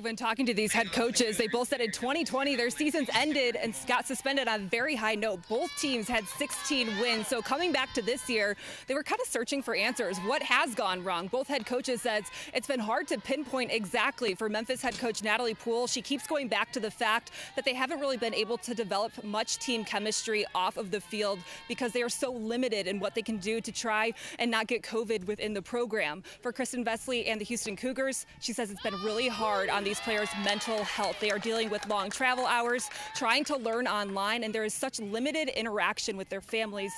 When talking to these head coaches, they both said in 2020 their seasons ended and got suspended on a very high note. Both teams had 16 wins. So coming back to this year, they were kind of searching for answers. What has gone wrong? Both head coaches said it's been hard to pinpoint exactly. For Memphis head coach Natalie Poole, she keeps going back to the fact that they haven't really been able to develop much team chemistry off of the field because they are so limited in what they can do to try and not get COVID within the program. For Kristen Vesely and the Houston Cougars, she says it's been really hard on these players' mental health. They are dealing with long travel hours, trying to learn online, and there is such limited interaction with their families,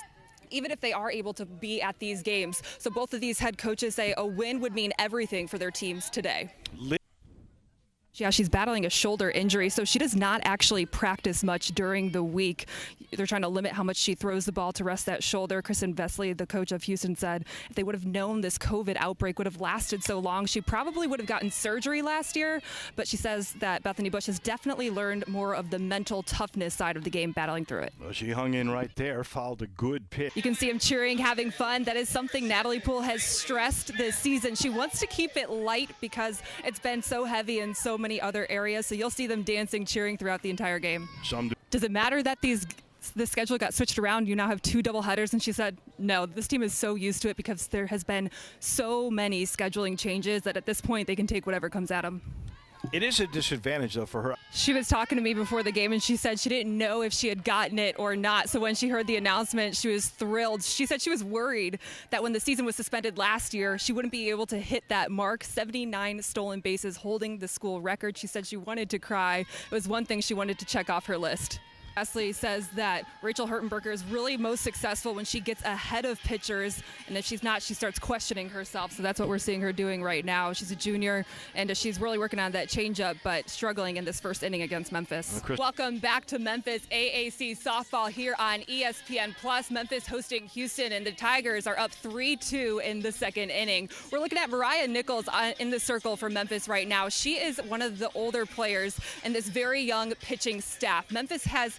even if they are able to be at these games. So both of these head coaches say a win would mean everything for their teams today. Yeah, she's battling a shoulder injury, so she does not actually practice much during the week. They're trying to limit how much she throws the ball to rest that shoulder. Kristen Vesely, the coach of Houston, said if they would have known this COVID outbreak would have lasted so long, she probably would have gotten surgery last year. But she says that Bethany Bush has definitely learned more of the mental toughness side of the game, battling through it. Well, she hung in right there, fouled a good pitch. You can see them cheering, having fun. That is something Natalie Poole has stressed this season. She wants to keep it light because it's been so heavy in so many other areas. So you'll see them dancing, cheering throughout the entire game. Does it matter that the schedule got switched around? You now have 2 doubleheaders, and she said, no, this team is so used to it because there has been so many scheduling changes that at this point they can take whatever comes at them. It is a disadvantage, though, for her. She was talking to me before the game, and she said she didn't know if she had gotten it or not. So when she heard the announcement, she was thrilled. She said she was worried that when the season was suspended last year, she wouldn't be able to hit that mark, 79 stolen bases, holding the school record. She said she wanted to cry. It was one thing she wanted to check off her list. Vesely says that Rachel Hertenberger is really most successful when she gets ahead of pitchers, and if she's not, she starts questioning herself. So that's what we're seeing her doing right now. She's a junior, and she's really working on that changeup, but struggling in this first inning against Memphis. Welcome back to Memphis AAC softball here on ESPN+. Memphis hosting Houston, and the Tigers are up 3-2 in the second inning. We're looking at Mariah Nichols in the circle for Memphis right now. She is one of the older players in this very young pitching staff. Memphis has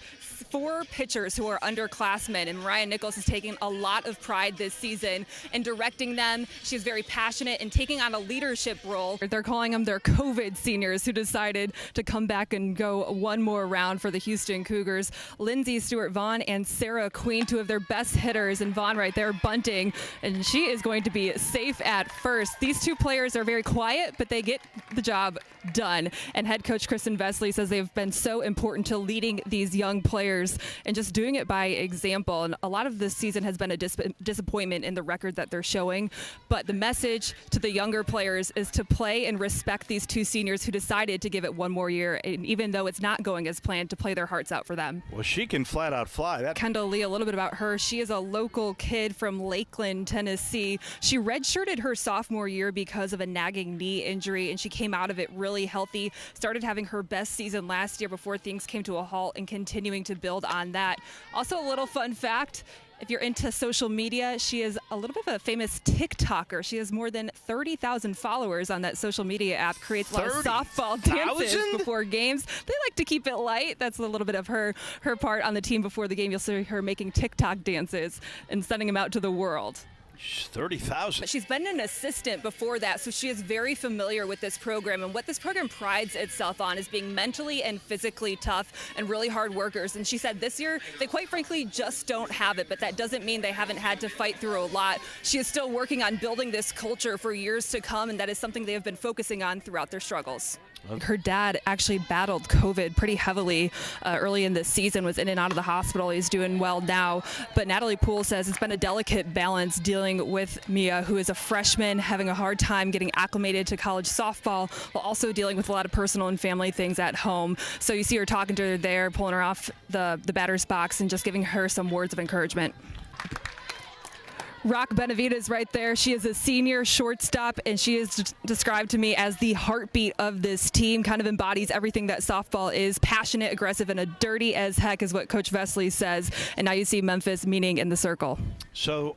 4 pitchers who are underclassmen, and Mariah Nichols is taking a lot of pride this season in directing them. She's very passionate and taking on a leadership role. They're calling them their COVID seniors who decided to come back and go one more round for the Houston Cougars. Lindsay Stewart-Vaughn and Sarah Queen, 2 of their best hitters, and Vaughn right there bunting, and she is going to be safe at first. These 2 players are very quiet, but they get the job done. And head coach Kristen Vesely says they've been so important to leading these young players and just doing it by example. And a lot of this season has been a disappointment in the record that they're showing. But the message to the younger players is to play and respect these 2 seniors who decided to give it one more year, and even though it's not going as planned, to play their hearts out for them. Well, she can flat out fly. Kendall Lee, a little bit about her. She is a local kid from Lakeland, Tennessee. She redshirted her sophomore year because of a nagging knee injury, and she came out of it really healthy, started having her best season last year before things came to a halt, and continuing to build on that. Also, a little fun fact, if you're into social media, she is a little bit of a famous TikToker. She has more than 30,000 followers on that social media app, creates a lot of softball dances before games. They like to keep it light. That's a little bit of her part on the team before the game. You'll see her making TikTok dances and sending them out to the world. 30,000. But she's been an assistant before that, so she is very familiar with this program. And what this program prides itself on is being mentally and physically tough and really hard workers. And she said this year, they quite frankly just don't have it, but that doesn't mean they haven't had to fight through a lot. She is still working on building this culture for years to come, and that is something they have been focusing on throughout their struggles. Her dad actually battled COVID pretty heavily early in this season, was in and out of the hospital. He's doing well now. But Natalie Poole says it's been a delicate balance dealing with Mia, who is a freshman, having a hard time getting acclimated to college softball, while also dealing with a lot of personal and family things at home. So you see her talking to her there, pulling her off the batter's box and just giving her some words of encouragement. Rock Benavides right there. She is a senior shortstop, and she is described to me as the heartbeat of this team, kind of embodies everything that softball is. Passionate, aggressive, and a dirty as heck is what Coach Vesely says. And now you see Memphis meeting in the circle. So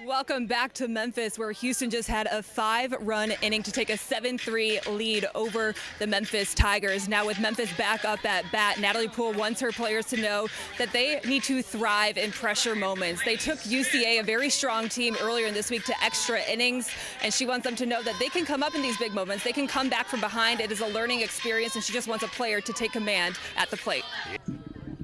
welcome back to Memphis, where Houston just had a 5-run inning to take a 7-3 lead over the Memphis Tigers. Now with Memphis back up at bat, Natalie Poole wants her players to know that they need to thrive in pressure moments. They took UCA, a very very strong team earlier in this week to extra innings, and she wants them to know that they can come up in these big moments. They can come back from behind. It is a learning experience, and she just wants a player to take command at the plate.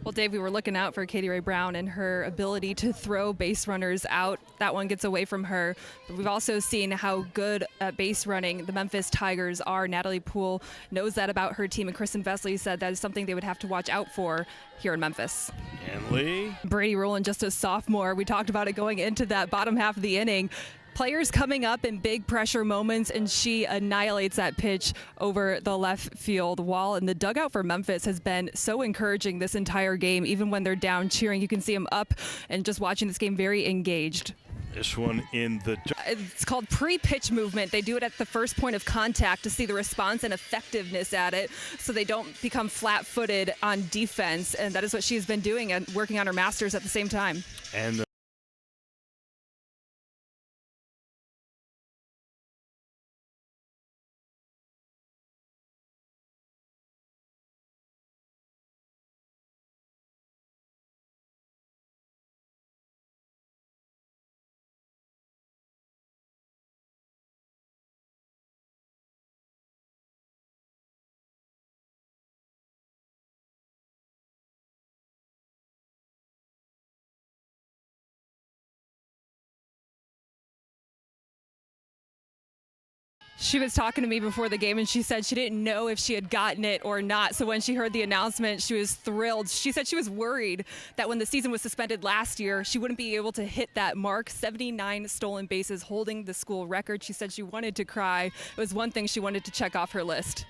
Well, Dave, we were looking out for Katie Ray Brown and her ability to throw base runners out. That one gets away from her. But we've also seen how good at base running the Memphis Tigers are. Natalie Poole knows that about her team, and Kristen Vesley said that is something they would have to watch out for here in Memphis. And Lee. Brady Rowland, just a sophomore. We talked about it going into that bottom half of the inning. Players coming up in big pressure moments, and she annihilates that pitch over the left field wall. And the dugout for Memphis has been so encouraging this entire game. Even when they're down cheering, you can see them up and just watching this game very engaged. This one in the... It's called pre-pitch movement. They do it at the first point of contact to see the response and effectiveness at it so they don't become flat-footed on defense. And that is what she's been doing and working on her masters at the same time. And She was talking to me before the game, and she said she didn't know if she had gotten it or not. So when she heard the announcement, she was thrilled. She said she was worried that when the season was suspended last year, she wouldn't be able to hit that mark, 79 stolen bases, holding the school record. She said she wanted to cry. It was one thing she wanted to check off her list.